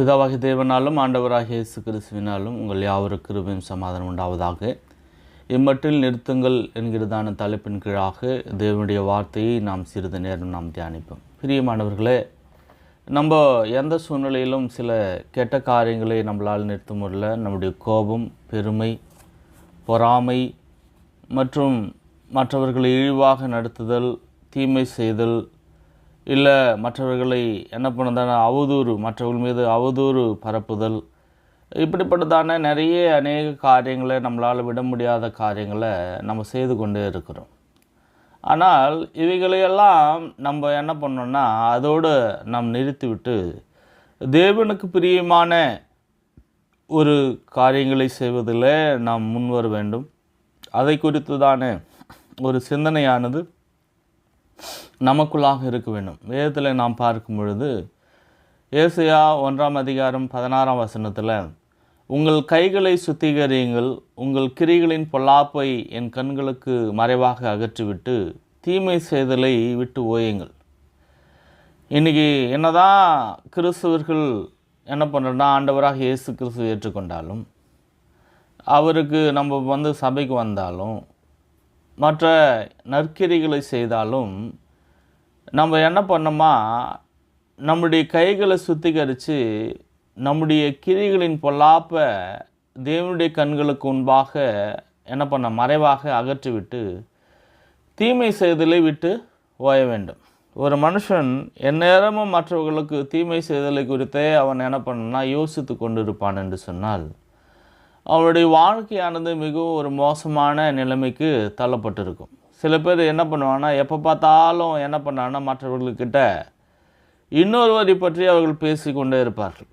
பிதாவாகிய தேவனாலும் ஆண்டவராகிய இயேசு கிறிஸ்துவினாலும் உங்கள் யாவருக்கு கிருபையும் சமாதானம் உண்டாவதாக. இம்மட்டில் நிறுத்துங்கள் என்கிறதான தலைப்பின் கீழாக தேவனுடைய வார்த்தையை நாம் சிறிது நேரம் நாம் தியானிப்போம். பிரியமானவர்களே, நம்ம எந்த சூழ்நிலையிலும் சில கெட்ட காரியங்களை நம்மளால் நிறுத்த முடியல. நம்முடைய கோபம், பெருமை, பொறாமை மற்றும் மற்றவர்களை இழிவாக நடத்துதல், தீமை செய்தல், இல்லை மற்றவர்களை என்ன பண்ணதான அவதூறு, மற்றவர்கள் மீது அவதூறு பரப்புதல், இப்படிப்பட்டதான அநேக காரியங்களை நம்மளால் விட முடியாத காரியங்களை நம்ம செய்து கொண்டே இருக்கிறோம். ஆனால் இவைகளையெல்லாம் நம்ம என்ன பண்ணோம்னா அதோடு நாம் நிறுத்திவிட்டு தேவனுக்கு பிரியமான ஒரு காரியங்களை செய்வதில் நாம் முன்வர வேண்டும். அதை குறித்து தானே ஒரு சிந்தனையானது நமக்குள்ளாக இருக்க வேண்டும். வேதத்தில் நாம் பார்க்கும் பொழுது ஏசாயா 1:16 உங்கள் கைகளை சுத்திகரியுங்கள், உங்கள் கிரிகளின் பொல்லாப்பை என் கண்களுக்கு மறைவாக அகற்றிவிட்டு தீமை செய்தலை விட்டு ஓயுங்கள். இன்றைக்கி என்னதான் கிறிஸ்தவர்கள் என்ன பண்ணுறோன்னா, ஆண்டவராக இயேசு கிறிஸ்துவை ஏற்றுக்கொண்டாலும், அவருக்கு நம்ம சபைக்கு வந்தாலும், மற்ற நற்கிரிகளை செய்தாலும், நம்ம என்ன பண்ணோமா, நம்முடைய கைகளை சுத்திகரித்து நம்முடைய கிரிகளின் பொல்லாப்பை தேவனுடைய கண்களுக்கு முன்பாக என்ன பண்ண மறைவாக அகற்றிவிட்டு தீமை செய்தலை விட்டு ஓய வேண்டும். ஒரு மனுஷன் எந்நேரமும் மற்றவர்களுக்கு தீமை செய்தலை குறித்தே அவன் என்ன பண்ணனா யோசித்து கொண்டு இருப்பான் என்று சொன்னால், அவனுடைய வாழ்க்கையானது மிகவும் ஒரு மோசமான நிலைமைக்கு தள்ளப்பட்டிருக்கும். சில பேர் என்ன பண்ணுவாங்கன்னா, எப்போ பார்த்தாலும் என்ன பண்ணாங்கன்னா மற்றவர்கள்கிட்ட இன்னொருவரை பற்றி அவர்கள் பேசி கொண்டே இருப்பார்கள்.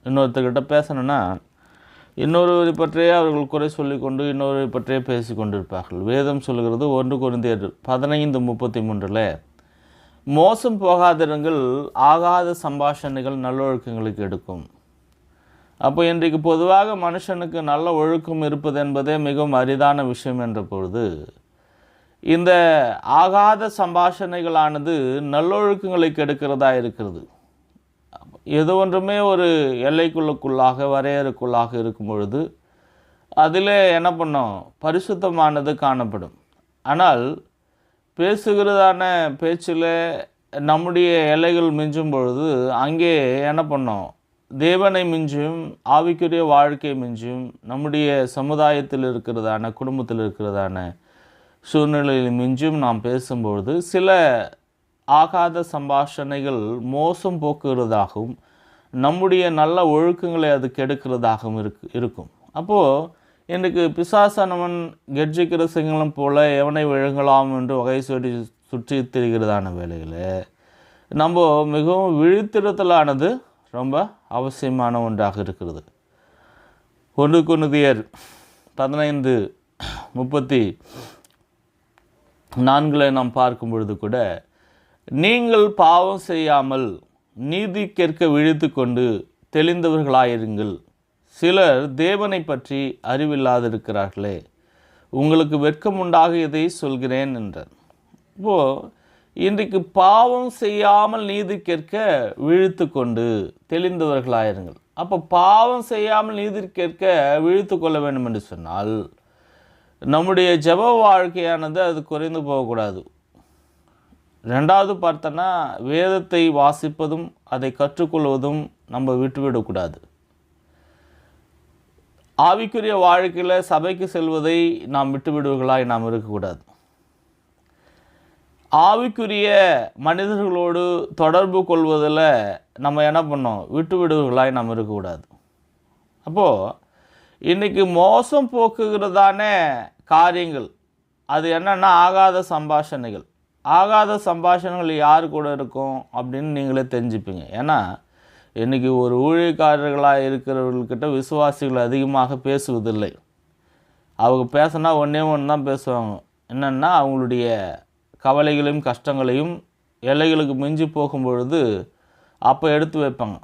இன்னொருத்தர்கிட்ட பேசணுன்னா இன்னொருவரை பற்றியே அவர்கள் குறை சொல்லிக்கொண்டு இன்னொருவரை பற்றியே பேசி கொண்டிருப்பார்கள். வேதம் சொல்கிறது 1 கொரிந்தியர் 15:33 மோசம் போகாதிருங்கள், ஆகாத சம்பாஷணைகள் நல்லொழுக்கங்களுக்கு எடுக்கும். அப்போ இன்றைக்கு பொதுவாக மனுஷனுக்கு நல்ல ஒழுக்கம் இருப்பது என்பதே மிகவும் அரிதான விஷயம் என்ற பொழுது, இந்த ஆகாத சம்பாஷணைகளானது நல்லொழுக்கங்களை கெடுக்கிறதா இருக்கிறது. எது ஒன்றுமே ஒரு எல்லைக்குள்ளாக வரையறுக்குள்ளாக இருக்கும் பொழுது அதில் என்ன பண்ணோம், பரிசுத்தமானது காணப்படும். ஆனால் பேசுகிறதான பேச்சில் நம்முடைய எல்லைகள் மிஞ்சும் பொழுது அங்கே என்ன பண்ணோம், தேவனை மிஞ்சும், ஆவிக்குரிய வாழ்க்கை மிஞ்சும், நம்முடைய சமுதாயத்தில் இருக்கிறதான, குடும்பத்தில் இருக்கிறதான சூழ்நிலையில் மிஞ்சும் நாம் பேசும்பொழுது சில ஆகாத சம்பாஷணைகள் மோசம் போக்குகிறதாகவும் நம்முடைய நல்ல ஒழுக்கங்களை அது கெடுக்கிறதாகவும் இருக்கும். அப்போது இன்றைக்கு பிசாசானவன் கெர்ஜிக்கிற சிங்களம் போல எவனை விழுங்கலாம் என்று வகை சுற்றி திரிகிறதான வேலையில் நம்ம மிகவும் விழித்திருத்தலானது ரொம்ப அவசியமான ஒன்றாக இருக்கிறது. 1 கொரிந்தியர் 15:34 நாம் பார்க்கும் பொழுது கூட, நீங்கள் பாவம் செய்யாமல் நீதி கேட்க விழித்து கொண்டு தெளிந்தவர்களாயிருங்கள், சிலர் தேவனை பற்றி அறிவில்லாதிருக்கிறார்களே, உங்களுக்கு வெட்கம் உண்டாக இதை சொல்கிறேன் என்றார். இப்போது இன்றைக்கு பாவம் செய்யாமல் நீதி கேட்க விழித்து கொண்டு தெளிந்தவர்களாயிருங்கள். அப்போ பாவம் செய்யாமல் நீதி கேட்க விழித்து கொள்ள வேண்டும் என்று சொன்னால் நம்முடைய ஜெப வாழ்க்கையானது அது குறைந்து போகக்கூடாது. ரெண்டாவது பார்த்தோன்னா, வேதத்தை வாசிப்பதும் அதை கற்றுக்கொள்வதும் நம்ம விட்டுவிடக்கூடாது. ஆவிக்குரிய வாழ்க்கையில் சபைக்கு செல்வதை நாம் விட்டுவிடுவர்களாய் நாம் இருக்கக்கூடாது. ஆவிக்குரிய மனிதர்களோடு தொடர்பு கொள்வதில் நம்ம என்ன பண்ணோம், விட்டுவிடுவர்களாய் நாம் இருக்கக்கூடாது. அப்போது இன்றைக்கி மோசம் போக்குகிறதான காரியங்கள் அது என்னென்னா ஆகாத சம்பாஷணைகள். ஆகாத சம்பாஷணைகள் யார் கூட இருக்கும் அப்படின்னு நீங்களே தெரிஞ்சுப்பீங்க. ஏன்னா இன்றைக்கி ஒரு ஊழியக்காரர்களாக இருக்கிறவர்கள்கிட்ட விசுவாசிகள் அதிகமாக பேசுவதில்லை. அவங்க பேசினா ஒன்றே ஒன்று தான் பேசுவாங்க. என்னென்னா அவங்களுடைய கவலைகளையும் கஷ்டங்களையும் எல்லைகளுக்கு மிஞ்சி போகும்பொழுது அப்போ எடுத்து வைப்பாங்க.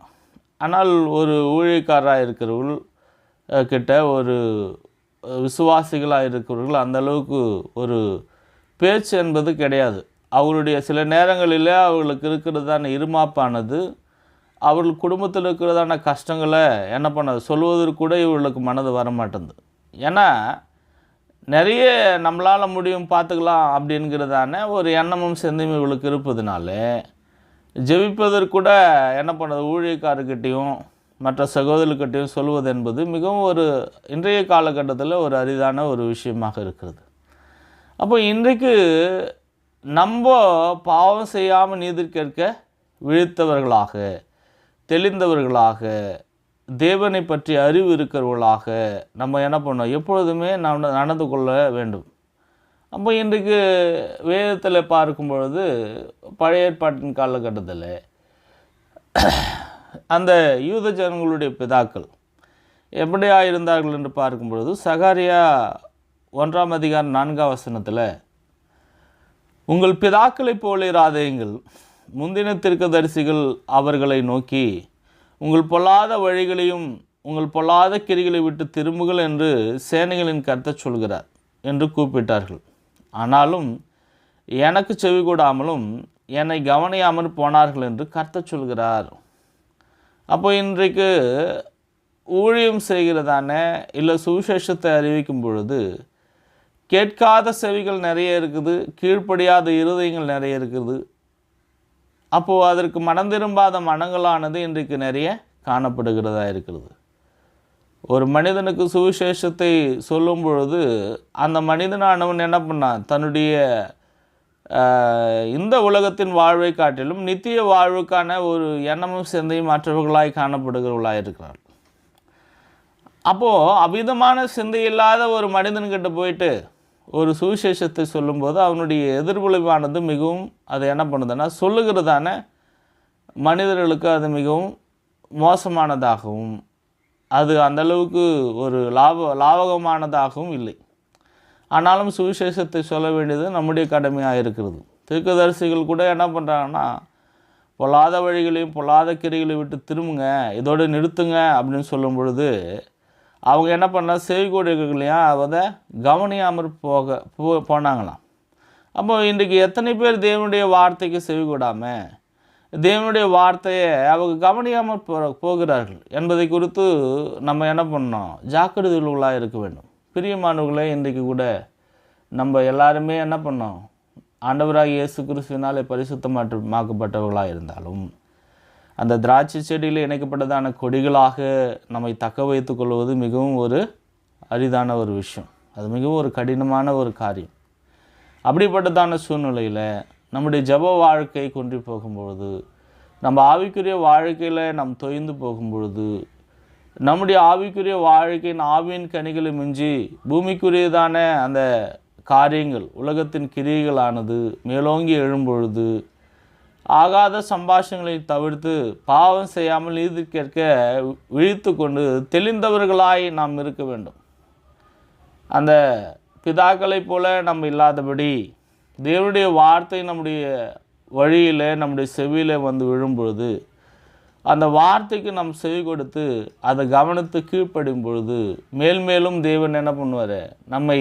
ஆனால் ஒரு ஊழியக்காரராக இருக்கிறவர்கள் கிட்ட, ஒரு விசுவாசிகளாக இருக்கிறவர்கள் அந்தளவுக்கு ஒரு பேச்சு என்பது கிடையாது. அவருடைய சில நேரங்களில் அவர்களுக்கு இருக்கிறதான இருமாப்பானது அவர்கள் குடும்பத்தில் இருக்கிறதான கஷ்டங்களை என்ன பண்ண சொல்வதற்கு கூட இவர்களுக்கு மனது வரமாட்டேங்குது. ஏன்னா நிறைய நம்மளால் முடியும் பார்த்துக்கலாம் அப்படிங்கிறதான ஒரு எண்ணமும் சிந்தையும் இவளுக்கு இருப்பதுனால ஜெபிப்பதற்கு கூட என்ன பண்ணுறது, ஊழியக்காரர்கிட்டையும் மற்ற சகோதரர்கிட்டையும் சொல்வது என்பது மிகவும் ஒரு இன்றைய காலகட்டத்தில் ஒரு அரிதான ஒரு விஷயமாக இருக்கிறது. அப்போ இன்றைக்கு நம்ம பாவம் செய்யாமல் நீதி கேட்க விழித்தவர்களாக, தெளிந்தவர்களாக, தேவனை பற்றி அறிவு இருக்கிறவர்களாக நம்ம என்ன பண்ணோம், எப்பொழுதுமே நடந்து கொள்ள வேண்டும். அப்போ இன்றைக்கு வேதத்தில் பார்க்கும் பொழுது பழைய ஏற்பாட்டின் காலகட்டத்தில் அந்த யூத ஜனங்களுடைய பிதாக்கள் எப்படியா இருந்தார்கள் என்று பார்க்கும் பொழுது சகாரியா 1:4 உங்கள் பிதாக்களைப் போல இராதேயுங்கள், முந்தின தீர்க்கதரிசிகள் அவர்களை நோக்கி உங்கள் பொல்லாத வழிகளையும் உங்கள் பொல்லாத கிரிகளை விட்டு திரும்புகள் என்று சேனைகளின் கர்த்தர் சொல்கிறார் என்று கூப்பிட்டார்கள். ஆனாலும் எனக்கு செவி கூடாமலும் என்னை கவனியாமல் போனார்கள் என்று கர்த்தர் சொல்கிறார். அப்போ இன்றைக்கு ஊழியம் செய்கிறதான இல்லை சுவிசேஷத்தை அறிவிக்கும் பொழுது கேட்காத செவிகள் நிறைய இருக்குது, கீழ்ப்படியாத இருதயங்கள் நிறைய இருக்குது. அப்போது அதற்கு மனம் திரும்பாத மனங்களானது இன்றைக்கு நிறைய காணப்படுகிறதா இருக்கிறது. ஒரு மனிதனுக்கு சுவிசேஷத்தை சொல்லும் பொழுது அந்த மனிதனானவன் என்ன பண்ணான், தன்னுடைய இந்த உலகத்தின் வாழ்வை காட்டிலும் நித்திய வாழ்வுக்கான ஒரு எண்ணமும் சிந்தையும் மற்றவர்களாய் காணப்படுகிறவர்களாக இருக்கிறார். அப்போது அவ்விதமான சிந்தை இல்லாத ஒரு மனிதன்கிட்ட போயிட்டு ஒரு சுவிசேஷத்தை சொல்லும்போது அவனுடைய எதிர்விளைவானது மிகவும் அது என்ன பண்ணுதுன்னா, சொல்லுகிறதான மனிதர்களுக்கு அது மிகவும் மோசமானதாகவும் அது அந்தளவுக்கு ஒரு லாபகமானதாகவும் இல்லை. ஆனாலும் சுவிசேஷத்தை சொல்ல வேண்டியது நம்முடைய கடமையாக இருக்கிறது. தீர்க்கதரிசிகள் கூட என்ன பண்ணுறாங்கன்னா, பொல்லாத வழிகளையும் பொல்லாத கிரிகளை விட்டு திரும்புங்க, இதோடு நிறுத்துங்க அப்படின்னு சொல்லும் பொழுது அவங்க என்ன பண்ணலாம், செவிகொடுக்கலையா அதை கவனியாமல் போனாங்களாம். அப்போ இன்றைக்கு எத்தனை பேர் தேவனுடைய வார்த்தைக்கு செவிகொடாமல் தேவனுடைய வார்த்தையை அவங்க கவனியாமல் போகிறார்கள் என்பதை குறித்து நம்ம என்ன பண்ணோம், ஜாக்கிரதையுள்ளவர்களாக இருக்க வேண்டும். பிரியமானவர்களே, இன்றைக்கு கூட நம்ம எல்லாருமே என்ன பண்ணோம், ஆண்டவராகிய இயேசு கிறிஸ்துவினாலே பரிசுத்தமாக்கப்பட்டவர்களாக இருந்தாலும் அந்த திராட்சை செடியில் இணைக்கப்பட்டதான கொடிகளாக நம்மை தக்க வைத்து கொள்வது மிகவும் ஒரு அரிதான ஒரு விஷயம். அது மிகவும் ஒரு கடினமான ஒரு காரியம். அப்படிப்பட்டதான சூழ்நிலையில் நம்முடைய ஜெப வாழ்க்கை கொண்டு போகும்பொழுது, நம்ம ஆவிக்குரிய வாழ்க்கையில் நாம் தொய்ந்து போகும்பொழுது, நம்முடைய ஆவிக்குரிய வாழ்க்கையின் ஆவியின் கனிகளை மிஞ்சி பூமிக்குரியதான அந்த காரியங்கள் உலகத்தின் கிரியைகளானது மேலோங்கி எழும்பொழுது ஆகாத சம்பாஷங்களை தவிர்த்து பாவம் செய்யாமல் நீதி கேட்க விழித்து கொண்டு தெளிந்தவர்களாய் நாம் இருக்க வேண்டும். அந்த பிதாக்களைப் போல நம்ம இல்லாதபடி தேவனுடைய வார்த்தை நம்முடைய வழியில் நம்முடைய செவியில் வந்து விழும்பொழுது அந்த வார்த்தைக்கு நாம் செவி கொடுத்து அதை கவனித்து கீழ்ப்படும் பொழுது மேல்மேலும் தேவன் என்ன பண்ணுவார், நம்மை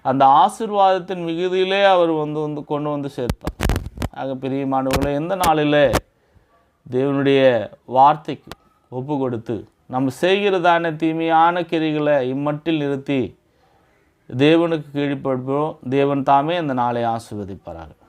அந்த ஆசீர்வாதத்தின் மிகுதியிலே அவர் வந்து கொண்டு வந்து சேர்ப்பார். ஆக பிரியமானவர்களே, எந்த நாளில் தேவனுடைய வார்த்தைக்கு ஒப்பு கொடுத்து நம்ம செய்கிறதான தீமையான கிரிகளை இம்மட்டில் நிறுத்தி தேவனுக்கு கீழ்ப்படுவோம். தேவன் தாமே அந்த நாளை ஆசீர்வதிப்பார்கள்.